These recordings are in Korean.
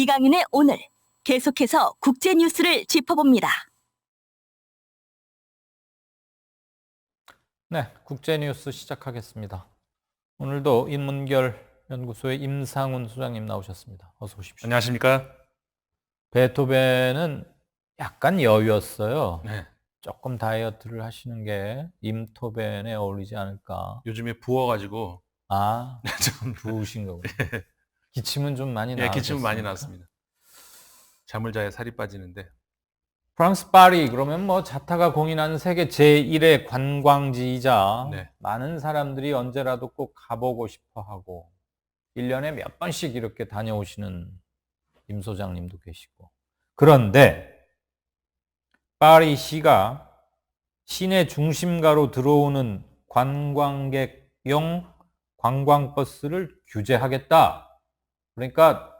이강윤의 오늘 계속해서 국제 뉴스를 짚어봅니다. 네, 국제 뉴스 시작하겠습니다. 오늘도 인문결 연구소의 임상훈 소장님 나오셨습니다. 어서 오십시오. 안녕하십니까? 베토벤은 약간 여유였어요. 네. 조금 다이어트를 하시는 게 임토벤에 어울리지 않을까. 요즘에 부어가지고 좀 부으신 거군요. 기침은 좀 많이 나왔습니다. 기침은 많이 나왔습니다. 잠을 자야 살이 빠지는데. 프랑스 파리 그러면 뭐 자타가 공인한 세계 제1의 관광지이자 네. 많은 사람들이 언제라도 꼭 가보고 싶어하고 1년에 몇 번씩 이렇게 다녀오시는 임 소장님도 계시고. 그런데 파리시가 시내 중심가로 들어오는 관광객용 관광버스를 규제하겠다. 그러니까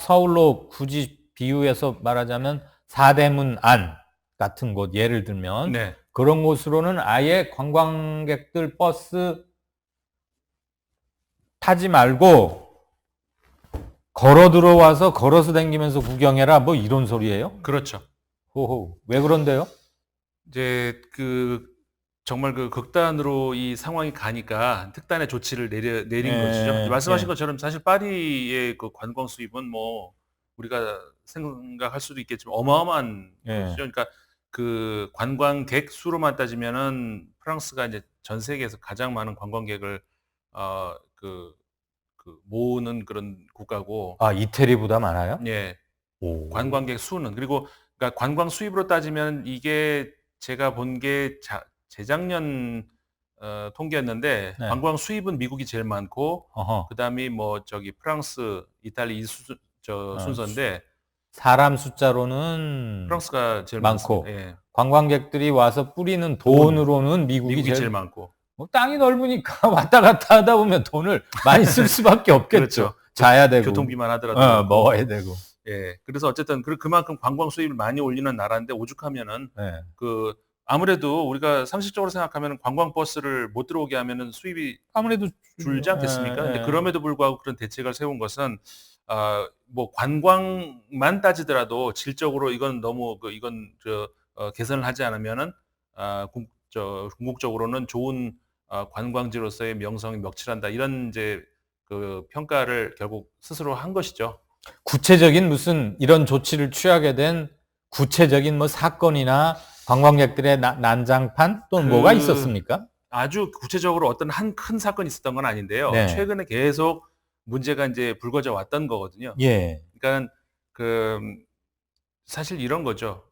서울로 굳이 비유해서 말하자면 사대문 안 같은 곳 예를 들면 네. 그런 곳으로는 아예 관광객들 버스 타지 말고 걸어 들어와서 걸어서 다니면서 구경해라 뭐 이런 소리예요? 그렇죠. 호호. 왜 그런데요? 이제 정말 극단으로 이 상황이 가니까 특단의 조치를 내린 것이죠. 말씀하신 것처럼 사실 파리의 그 관광 수입은 뭐 우리가 생각할 수도 있겠지만 어마어마한 것이죠. 그러니까 그 관광객 수로만 따지면은 프랑스가 이제 전 세계에서 가장 많은 관광객을 모으는 그런 국가고. 이태리보다 많아요? 예. 오. 관광객 수는. 그리고 그러니까 관광 수입으로 따지면 이게 제가 본 게 재작년 통계였는데 네. 관광 수입은 미국이 제일 많고 어허. 그다음이 뭐 프랑스, 이탈리 순서인데 사람 숫자로는 프랑스가 제일 많고 많습니다. 예. 관광객들이 와서 뿌리는 돈으로는 미국이 제일 많고. 뭐 땅이 넓으니까 왔다 갔다 하다 보면 돈을 많이 쓸 수밖에 없겠죠. 그렇죠. 자야 되고 교통비만 하더라도 먹어야 되고. 예. 그래서 어쨌든 그만큼 관광 수입을 많이 올리는 나라인데 오죽하면은 네. 아무래도 우리가 상식적으로 생각하면 관광 버스를 못 들어오게 하면은 수입이 아무래도 줄지 않겠습니까? 근데 그럼에도 불구하고 그런 대책을 세운 것은 뭐 관광만 따지더라도 질적으로 이건 너무 개선을 하지 않으면은 궁극적으로는 좋은 관광지로서의 명성이 멱칠한다. 이런 이제 평가를 결국 스스로 한 것이죠. 구체적인 무슨 이런 조치를 취하게 된 구체적인 뭐 사건이나 관광객들의 난장판 또는 뭐가 있었습니까? 아주 구체적으로 어떤 한 큰 사건이 있었던 건 아닌데요. 네. 최근에 계속 문제가 이제 불거져 왔던 거거든요. 예. 그러니까 사실 이런 거죠.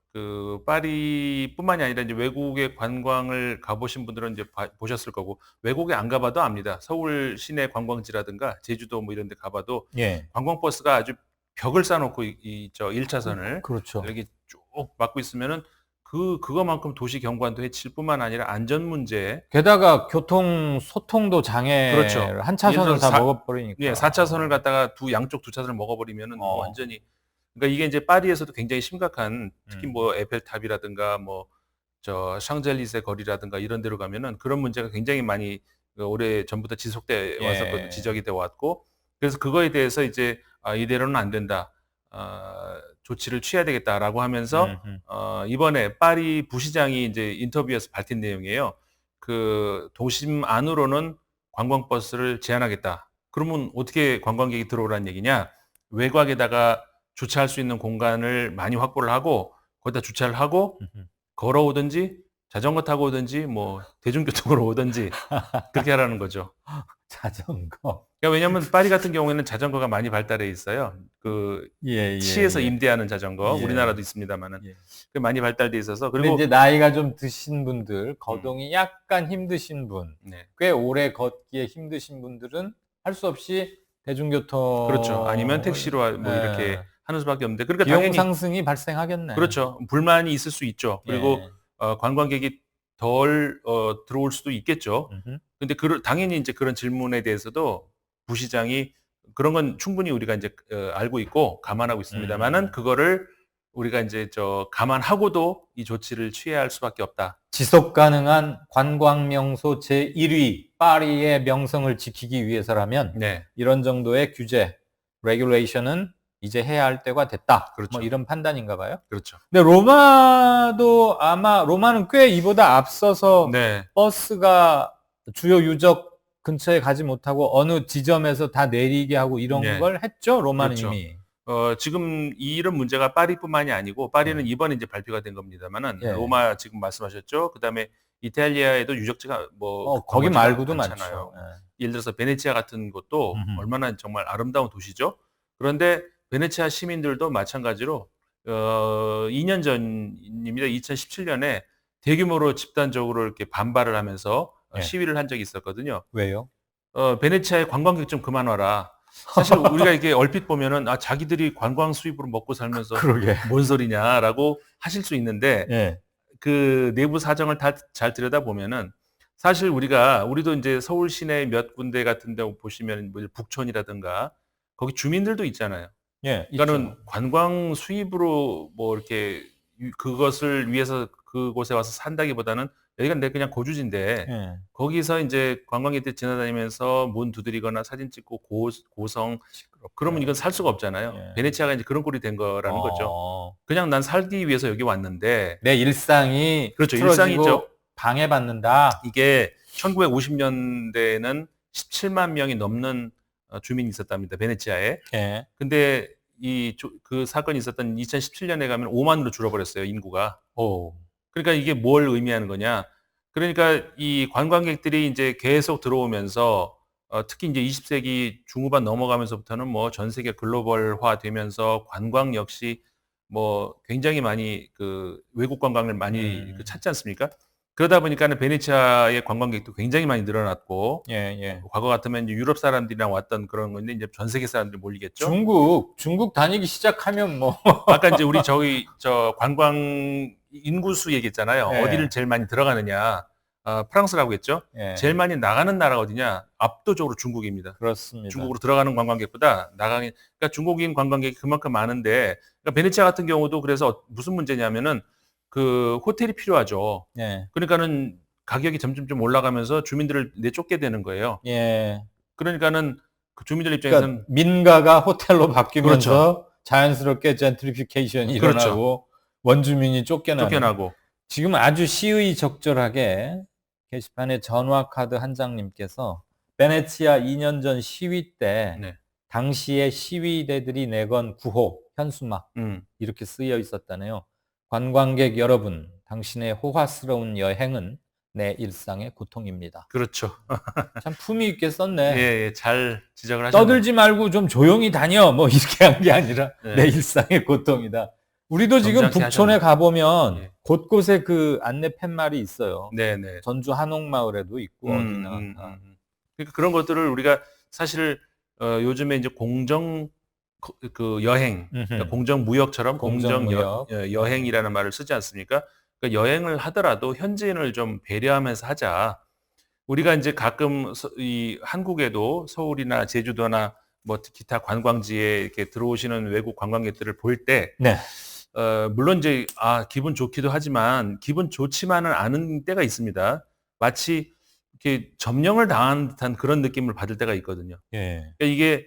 파리뿐만이 아니라 이제 외국에 관광을 가보신 분들은 이제 보셨을 거고 외국에 안 가봐도 압니다. 서울 시내 관광지라든가 제주도 뭐 이런 데 가봐도 예. 관광버스가 아주 벽을 쌓아놓고 1차선을 그렇죠. 이렇게 쭉 막고 있으면은 그거만큼 도시 경관도 해칠 뿐만 아니라 안전 문제. 게다가 교통 소통도 장애를 그렇죠. 한 차선을 다 먹어버리니까. 예, 4차선을 갖다가 양쪽 2차선을 먹어버리면은 완전히. 그러니까 이게 이제 파리에서도 굉장히 심각한, 특히 뭐 에펠탑이라든가 뭐 샹젤리제 거리라든가 이런 데로 가면은 그런 문제가 굉장히 많이 오래 전부터 지속돼 왔었거든요. 지적이 돼 왔고. 그래서 그거에 대해서 이제 이대로는 안 된다. 조치를 취해야 되겠다라고 하면서 이번에 파리 부시장이 이제 인터뷰에서 밝힌 내용이에요. 도심 안으로는 관광버스를 제한하겠다. 그러면 어떻게 관광객이 들어오라는 얘기냐? 외곽에다가 주차할 수 있는 공간을 많이 확보를 하고 거기다 주차를 하고 걸어오든지 자전거 타고 오든지 뭐 대중교통으로 오든지 그렇게 하라는 거죠. 자전거. 그러니까 왜냐하면 파리 같은 경우에는 자전거가 많이 발달해 있어요. 시에서 임대하는 자전거, 우리나라도 있습니다만은 많이 발달돼 있어서. 그리고 이제 나이가 좀 드신 분들, 거동이 약간 힘드신 분, 꽤 오래 걷기에 힘드신 분들은 할 수 없이 대중교통, 그렇죠. 아니면 택시로 뭐 이렇게 하는 수밖에 없는데, 그러니까 비용 당연히 상승이 발생하겠네. 그렇죠. 불만이 있을 수 있죠. 그리고 관광객이 덜 들어올 수도 있겠죠. 근데 당연히 이제 그런 질문에 대해서도 부시장이 그런 건 충분히 우리가 이제 알고 있고 감안하고 있습니다만은 그거를 우리가 이제 감안하고도 이 조치를 취해야 할 수밖에 없다. 지속 가능한 관광 명소 제1위 파리의 명성을 지키기 위해서라면 이런 정도의 규제, 레귤레이션은 이제 해야 할 때가 됐다. 그렇죠. 뭐 이런 판단인가 봐요. 그렇죠. 근데 로마도 아마 로마는 꽤 이보다 앞서서 네. 버스가 주요 유적 근처에 가지 못하고 어느 지점에서 다 내리게 하고 이런 네. 걸 했죠. 로마는 그렇죠. 이미. 지금 이런 문제가 파리뿐만이 아니고 파리는 네. 이번에 이제 발표가 된 겁니다만은 예. 로마 지금 말씀하셨죠. 그다음에 이탈리아에도 유적지가 뭐 거기 관광지가 말고도 많잖아요. 많죠. 예. 예를 들어서 베네치아 같은 곳도 음흠. 얼마나 정말 아름다운 도시죠. 그런데 베네치아 시민들도 마찬가지로 2년 전입니다. 2017년에 대규모로 집단적으로 이렇게 반발을 하면서 예. 시위를 한 적이 있었거든요. 왜요? 베네치아에 관광객 좀 그만 와라. 사실 우리가 이렇게 얼핏 보면은 자기들이 관광 수입으로 먹고 살면서 그러게. 뭔 소리냐라고 하실 수 있는데 예. 그 내부 사정을 다 잘 들여다 보면은 사실 우리도 이제 서울 시내 몇 군데 같은 데 보시면 뭐 북촌이라든가 거기 주민들도 있잖아요. 예. 그러니까는 있죠. 관광 수입으로 뭐 이렇게 그것을 위해서 그곳에 와서 산다기보다는 여기가 내 그냥 거주지인데 예. 거기서 이제 관광객들 지나다니면서 문 두드리거나 사진 찍고 고성 그러면 이건 살 수가 없잖아요. 예. 베네치아가 이제 그런 꼴이 된 거라는 거죠. 어. 그냥 난 살기 위해서 여기 왔는데 내 일상이 그렇죠. 틀어지고 일상이죠. 방해받는다. 이게 1950년대에는 17만 명이 넘는 주민이 있었답니다. 베네치아에. 예. 근데 그 사건이 있었던 2017년에 가면 5만으로 줄어버렸어요, 인구가. 오. 그러니까 이게 뭘 의미하는 거냐? 그러니까 이 관광객들이 이제 계속 들어오면서 특히 이제 20세기 중후반 넘어가면서부터는 뭐 전 세계 글로벌화 되면서 관광 역시 뭐 굉장히 많이 그 외국 관광을 많이 그 찾지 않습니까? 그러다 보니까는 베네치아의 관광객도 굉장히 많이 늘어났고 예. 과거 같으면 이제 유럽 사람들이랑 왔던 그런 건데 이제 전 세계 사람들이 몰리겠죠. 중국 다니기 시작하면 뭐 아까 이제 우리 관광 인구수 얘기했잖아요. 예. 어디를 제일 많이 들어가느냐. 프랑스라고 했죠. 예. 제일 많이 나가는 나라가 어디냐? 압도적으로 중국입니다. 그렇습니다. 중국으로 들어가는 관광객보다 그러니까 중국인 관광객이 그만큼 많은데 그러니까 베네치아 같은 경우도 그래서 무슨 문제냐면은 그 호텔이 필요하죠. 예. 그러니까는 가격이 점점 좀 올라가면서 주민들을 내쫓게 되는 거예요. 예. 그러니까는 그 주민들 입장에서는 그러니까 민가가 호텔로 바뀌면서 그렇죠. 자연스럽게 젠트리피케이션이 그렇죠. 일어나고 원주민이 쫓겨나고 지금 아주 시의적절하게 게시판에 전화카드 한 장님께서 베네치아 2년 전 시위 때 네. 당시에 시위대들이 내건 구호 현수막 이렇게 쓰여 있었다네요. 관광객 여러분, 당신의 호화스러운 여행은 내 일상의 고통입니다. 그렇죠. 참 품위 있게 썼네. 예, 잘 지적을 하셨네요. 떠들지 말고 좀 조용히 다녀. 뭐 이렇게 한 게 아니라 네. 내 일상의 고통이다. 우리도 지금 점잖게 북촌에 하셨네. 가보면 예. 곳곳에 그 안내 팻말이 있어요. 네네. 전주 한옥마을에도 있고 어디나. 그러니까 그런 것들을 우리가 사실 요즘에 이제 공정 그 여행, 그러니까 공정무역처럼 공정무역. 여행이라는 말을 쓰지 않습니까? 그러니까 여행을 하더라도 현지인을 좀 배려하면서 하자. 우리가 이제 가끔 이 한국에도 서울이나 제주도나 뭐 기타 관광지에 이렇게 들어오시는 외국 관광객들을 볼 때, 네. 물론 이제 기분 좋기도 하지만 기분 좋지만은 않은 때가 있습니다. 마치 이렇게 점령을 당한 듯한 그런 느낌을 받을 때가 있거든요. 예. 그러니까 이게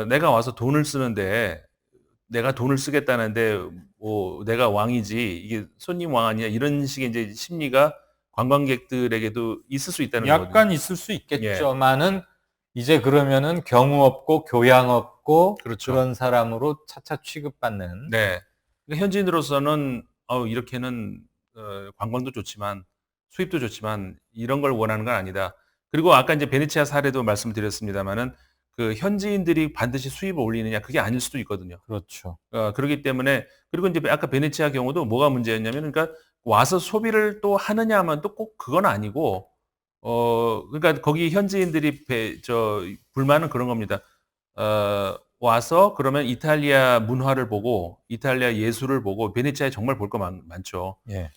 내가 와서 돈을 쓰는데 내가 돈을 쓰겠다는데 뭐 내가 왕이지 이게 손님 왕 아니야 이런 식의 이제 심리가 관광객들에게도 있을 수 있다는 거거든요. 약간 있을 수 있겠지만은 이제 그러면은 경우 없고 교양 없고 그렇죠. 그런 사람으로 차차 취급받는. 네. 그러니까 현지인으로서는 이렇게는 관광도 좋지만 수입도 좋지만 이런 걸 원하는 건 아니다. 그리고 아까 이제 베네치아 사례도 말씀드렸습니다마는 그 현지인들이 반드시 수입을 올리느냐 그게 아닐 수도 있거든요. 그렇죠. 그렇기 때문에 그리고 이제 아까 베네치아 경우도 뭐가 문제였냐면 그러니까 와서 소비를 또 하느냐 하면 또 꼭 그건 아니고 그러니까 거기 현지인들이 불만은 그런 겁니다. 와서 그러면 이탈리아 문화를 보고 이탈리아 예술을 보고 베네치아에 정말 볼 거 많죠. 예.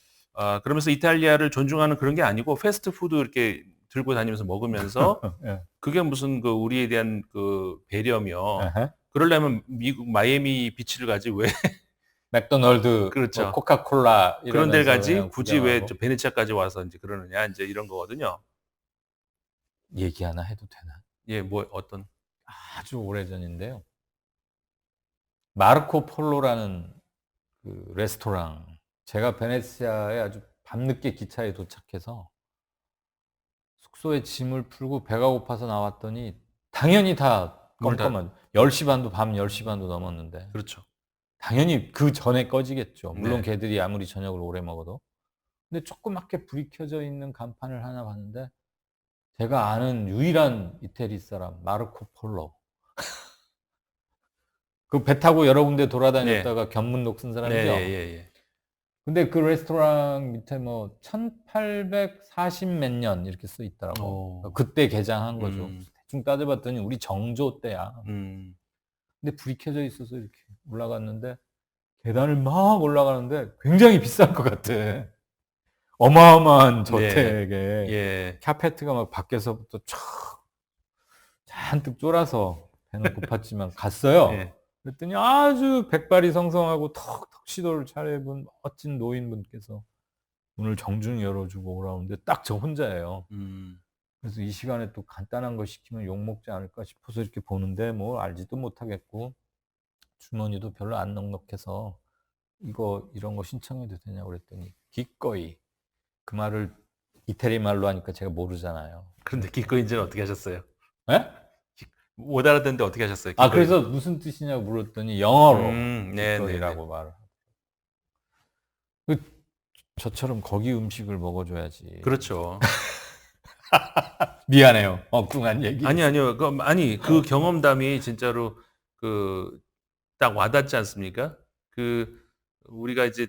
그러면서 이탈리아를 존중하는 그런 게 아니고 패스트푸드 이렇게 들고 다니면서 먹으면서 예. 그게 무슨 그 우리에 대한 그 배려며 에헤. 그러려면 미국 마이애미 비치를 가지 왜 맥도널드, 그렇죠. 뭐 코카콜라 그런 데를 이러면서 가지 그냥 굳이 왜 구경하고. 베네치아까지 와서 이제 그러느냐 이제 이런 거거든요. 얘기 하나 해도 되나? 예, 뭐 어떤 아주 오래전인데요. 마르코 폴로라는 그 레스토랑. 제가 베네치아에 아주 밤늦게 기차에 도착해서 숙소에 짐을 풀고 배가 고파서 나왔더니 당연히 다 문을 다- 껌껌한 10시 반도 밤 10시 반도 넘었는데 그렇죠. 당연히 그 전에 꺼지겠죠. 물론 네. 걔들이 아무리 저녁을 오래 먹어도. 근데 조그맣게 불이 켜져 있는 간판을 하나 봤는데 제가 아는 유일한 이태리 사람 마르코 폴로. 그 배 타고 여러 군데 돌아다녔다가 견문록 쓴 네, 사람이죠. 예. 근데 그 레스토랑 밑에 뭐 1840 몇 년 이렇게 써 있더라고. 오. 그때 개장한 거죠. 음. 대충 따져봤더니 우리 정조 때야. 음. 근데 불이 켜져 있어서 이렇게 올라갔는데 계단을 막 올라가는데 굉장히 비쌀 것 같아. 어마어마한 저택에 예. 카페트가 막 밖에서부터 촥 잔뜩 쫄아서 배는 고팠지만 갔어요. 예. 그랬더니 아주 백발이 성성하고 턱시도를 차려입은 멋진 노인분께서 문을 정중히 열어주고 오라는데 딱 저 혼자예요. 그래서 이 시간에 또 간단한 거 시키면 욕먹지 않을까 싶어서 이렇게 보는데 뭐 알지도 못하겠고 주머니도 별로 안 넉넉해서 이런 거 신청해도 되냐고 그랬더니 기꺼이. 그 말을 이태리 말로 하니까 제가 모르잖아요. 그런데 기꺼이인지는 어떻게 하셨어요? 예? 못 알아듣는데 어떻게 하셨어요? 아, 기꺼이. 그래서 무슨 뜻이냐고 물었더니 영어로 네, 기꺼이라고 말을 하고. 저처럼 거기 음식을 먹어줘야지. 그렇죠. 미안해요. 엉뚱한 얘기. 아니요. 그 경험담이 진짜로 딱 와닿지 않습니까? 우리가 이제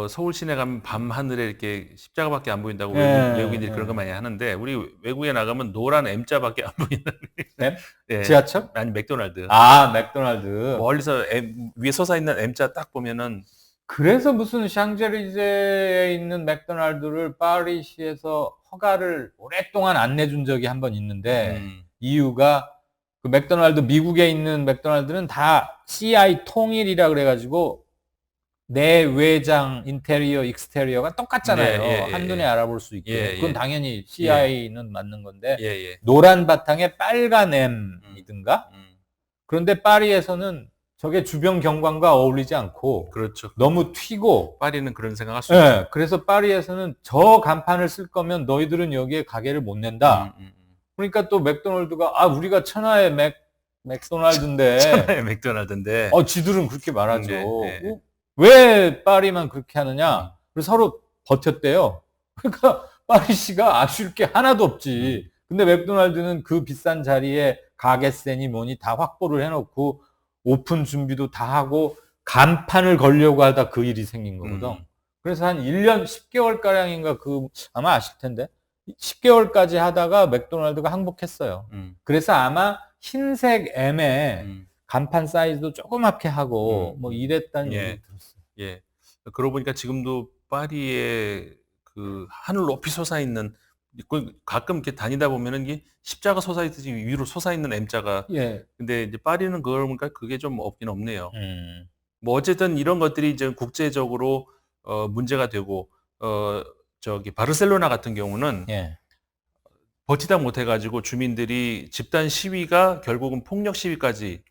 서울 시내 가면 밤 하늘에 이렇게 십자가밖에 안 보인다고 외국인들이 그런 거 많이 하는데 우리 외국에 나가면 노란 M자밖에 안 보이는. M? 예. 지하철? 아니 맥도날드. 아, 맥도날드. 멀리서 위에 솟아 있는 M자 딱 보면은 그래서 무슨 샹젤리제에 있는 맥도날드를 파리시에서 허가를 오랫동안 안 내준 적이 한 번 있는데 이유가 그 맥도날드 미국에 있는 맥도날드는 다 CI 통일이라 그래가지고 내외장 인테리어 익스테리어가 똑같잖아요. 네, 한눈에 알아볼 수 있게. 그건 당연히 CI는 맞는 건데 노란 바탕에 빨간 M이든가. 그런데 파리에서는 저게 주변 경관과 어울리지 않고 그렇죠. 너무 튀고. 파리는 그런 생각할 수 있죠. 네, 그래서 파리에서는 저 간판을 쓸 거면 너희들은 여기에 가게를 못 낸다. 그러니까 또 맥도날드가 우리가 천하의 맥도날드인데 천하의 맥도날드인데 지들은 그렇게 말하죠. 네. 왜 파리만 그렇게 하느냐? 그래서 서로 버텼대요. 그러니까 파리시가 아쉬울 게 하나도 없지. 근데 맥도날드는 그 비싼 자리에 가게세니 뭐니 다 확보를 해놓고 오픈 준비도 다 하고 간판을 걸려고 하다 그 일이 생긴 거거든. 그래서 한 1년 10개월가량인가 아마 아실 텐데 10개월까지 하다가 맥도날드가 항복했어요. 그래서 아마 흰색 M에 간판 사이즈도 조그맣게 하고 뭐 이랬다는 얘기 들었어요. 예. 그러고 보니까 지금도 파리에 그 하늘 높이 솟아있는 가끔 이렇게 다니다 보면은 이게 십자가 솟아있듯이 위로 솟아있는 M자가. 근데 이제 파리는 그걸 보니까 그게 좀 없긴 없네요. 뭐 어쨌든 이런 것들이 이제 국제적으로 문제가 되고 바르셀로나 같은 경우는 버티다 못해가지고 주민들이 집단 시위가 결국은 폭력 시위까지.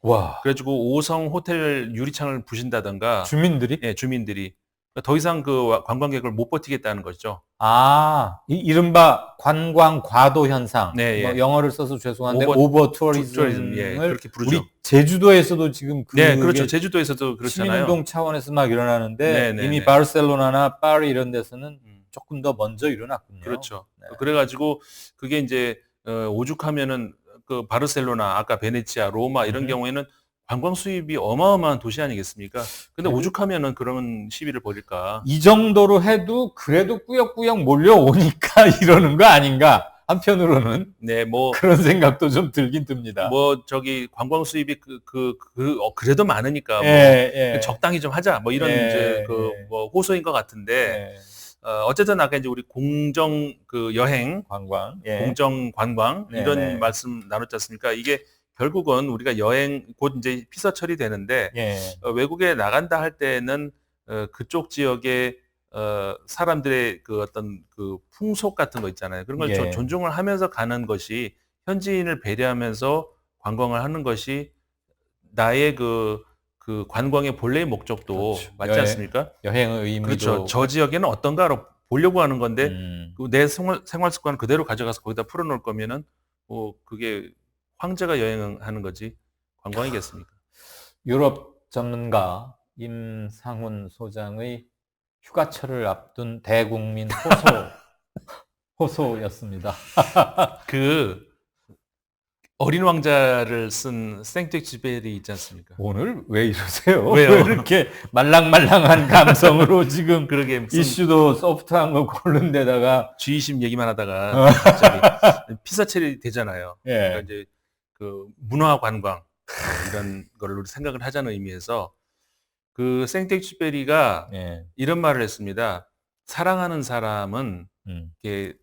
그래가지고 5성 호텔 유리창을 부신다던가. 주민들이? 예, 주민들이. 더 이상 그 관광객을 못 버티겠다는 거죠. 이른바 관광 과도 현상. 네, 뭐 영어를 써서 죄송한데 오버 투어리즘을 그렇게 부르죠. 우리 제주도에서도 지금 그렇죠. 제주도에서도 그렇잖아요. 시민운동 차원에서 막 일어나는데 네, 이미 바르셀로나나 파리 이런 데서는 조금 더 먼저 일어났군요. 그렇죠. 그래가지고 그게 이제 오죽하면은 그 바르셀로나, 아까 베네치아, 로마 이런 경우에는 관광 수입이 어마어마한 도시 아니겠습니까? 근데 오죽하면은 그런 시위를 벌일까? 이 정도로 해도 그래도 꾸역꾸역 몰려오니까 이러는 거 아닌가? 한편으로는 그런 생각도 좀 들긴 듭니다. 관광 수입이 그래도 많으니까 적당히 좀 하자 뭐 이런 이제 호소인 것 같은데. 어쨌든 아까 이제 우리 공정 여행, 공정 관광 이런 말씀 나눴지 않습니까? 이게 결국은 우리가 여행 곧 이제 피서 처리되는데 외국에 나간다 할 때는 그쪽 지역의 사람들의 어떤 풍속 같은 거 있잖아요. 그런 걸 존중을 하면서 가는 것이, 현지인을 배려하면서 관광을 하는 것이 나의 그 관광의 본래의 목적도 그렇죠. 맞지 않습니까? 여행의 의미도 그렇죠. 저 지역에는 어떤가로 보려고 하는 건데 음, 그 내 생활 습관을 그대로 가져가서 거기다 풀어놓을 거면은 뭐 그게 황제가 여행하는 거지 관광이겠습니까? 유럽 전문가 임상훈 소장의 휴가철을 앞둔 대국민 호소였습니다. 그 어린 왕자를 쓴 생텍쥐베리 있지 않습니까? 오늘 왜 이러세요? 왜요? 왜 이렇게 말랑말랑한 감성으로 지금 그러게 무슨 이슈도 소프트한 거 고른 데다가 G20 얘기만 하다가 갑자기 피사체리 되잖아요. 그러니까 예. 이제 그 문화 관광 이런 거를 우리 생각을 하자는 의미에서 그 생텍쥐베리가 예. 이런 말을 했습니다. 사랑하는 사람은 음. 이렇게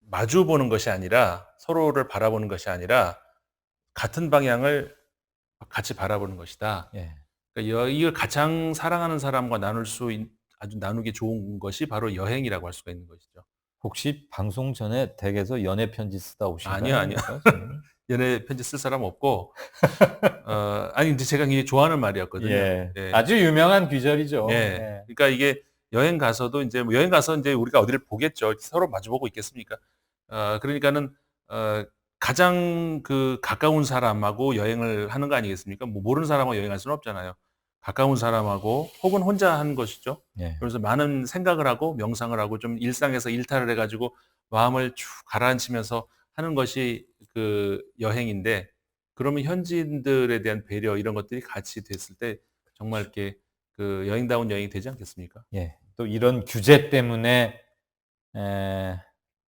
마주 보는 것이 아니라 서로를 바라보는 것이 아니라 같은 방향을 같이 바라보는 것이다. 예. 그러니까 이걸 가장 사랑하는 사람과 나눌 수 아주 나누기 좋은 것이 바로 여행이라고 할 수가 있는 것이죠. 혹시 방송 전에 댁에서 연애 편지 쓰다 오신 아니요, 거예요? 아니요. 연애 편지 쓸 사람 없고 아니 근데 제가 굉장히 좋아하는 말이었거든요. 예. 예. 아주 유명한 귀절이죠. 예. 예. 그러니까 이게 여행 가서도 이제 뭐 여행 가서 이제 우리가 어디를 보겠죠. 서로 마주보고 있겠습니까? 그러니까는 가장 그 가까운 사람하고 여행을 하는 거 아니겠습니까? 뭐 모르는 사람하고 여행할 수는 없잖아요. 가까운 사람하고 혹은 혼자 하는 것이죠. 예. 그래서 많은 생각을 하고 명상을 하고 좀 일상에서 일탈을 해가지고 마음을 쭉 가라앉히면서 하는 것이 그 여행인데 그러면 현지인들에 대한 배려 이런 것들이 같이 됐을 때 정말 이렇게 그 여행다운 여행이 되지 않겠습니까? 예. 또 이런 규제 때문에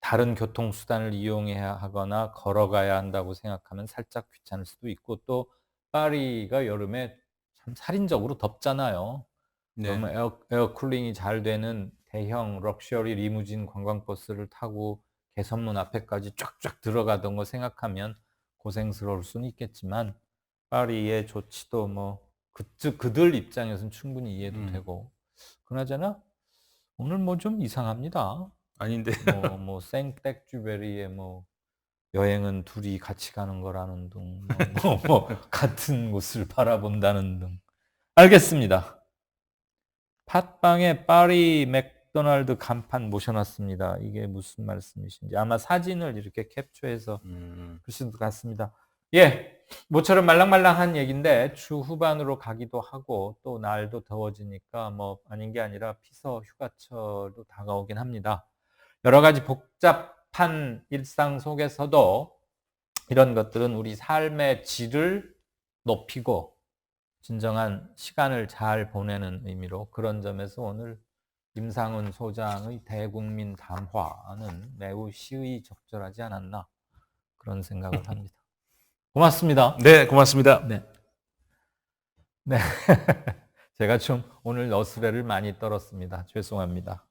다른 교통수단을 이용해야 하거나 걸어가야 한다고 생각하면 살짝 귀찮을 수도 있고 또 파리가 여름에 참 살인적으로 덥잖아요. 네. 그러면 에어쿨링이 잘 되는 대형 럭셔리 리무진 관광버스를 타고 개선문 앞에까지 쫙쫙 들어가던 거 생각하면 고생스러울 수는 있겠지만 파리의 조치도 뭐 그들 입장에서는 충분히 이해도 되고 그나저나 오늘 뭐 좀 이상합니다. 아닌데. 뭐 생텍쥐베리의 뭐 여행은 둘이 같이 가는 거라는 등 같은 곳을 바라본다는 등 알겠습니다. 팟빵에 파리 맥도날드 간판 모셔놨습니다. 이게 무슨 말씀이신지 아마 사진을 이렇게 캡처해서 그러신 것 같습니다. 예, 모처럼 말랑말랑한 얘기인데 주 후반으로 가기도 하고 또 날도 더워지니까 뭐 아닌 게 아니라 피서 휴가철도 다가오긴 합니다. 여러 가지 복잡한 일상 속에서도 이런 것들은 우리 삶의 질을 높이고 진정한 시간을 잘 보내는 의미로 그런 점에서 오늘 임상훈 소장의 대국민 담화는 매우 시의 적절하지 않았나 그런 생각을 합니다. 고맙습니다. 네, 고맙습니다. 네. 네. 제가 좀 오늘 너스레를 많이 떨었습니다. 죄송합니다.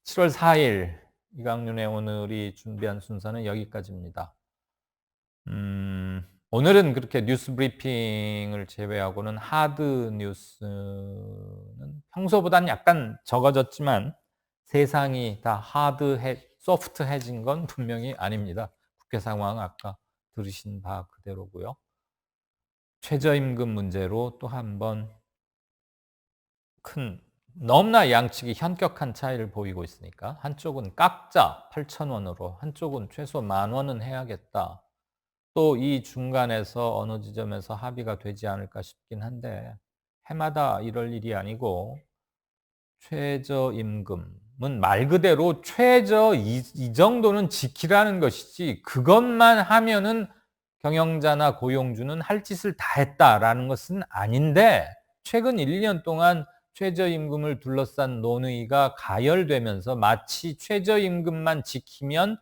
7월 4일 이강윤의 오늘이 준비한 순서는 여기까지입니다. 오늘은 그렇게 뉴스 브리핑을 제외하고는 하드 뉴스는 평소보다는 약간 적어졌지만 세상이 다 소프트해진 건 분명히 아닙니다. 국회 상황 아까 들으신 바 그대로고요. 최저임금 문제로 또 한 번 너무나 양측이 현격한 차이를 보이고 있으니까 한쪽은 깎자 8,000원으로 한쪽은 최소 10,000원은 해야겠다. 또 이 중간에서 어느 지점에서 합의가 되지 않을까 싶긴 한데 해마다 이럴 일이 아니고 최저임금은 말 그대로 최저 이 정도는 지키라는 것이지 그것만 하면은 경영자나 고용주는 할 짓을 다 했다라는 것은 아닌데 최근 1, 2년 동안 최저임금을 둘러싼 논의가 가열되면서 마치 최저임금만 지키면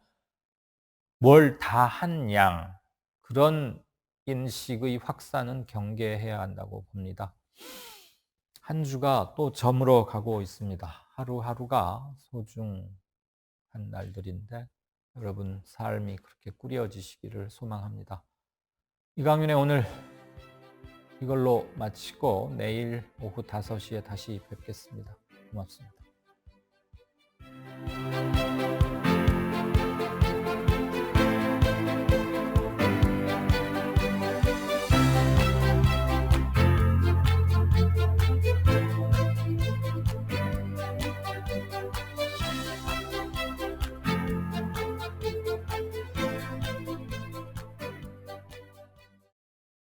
뭘 다 한 양 그런 인식의 확산은 경계해야 한다고 봅니다. 한 주가 또 저물어 가고 있습니다. 하루하루가 소중한 날들인데 여러분 삶이 그렇게 꾸려지시기를 소망합니다. 이강윤의 오늘 이걸로 마치고 내일 오후 5시에 다시 뵙겠습니다. 고맙습니다.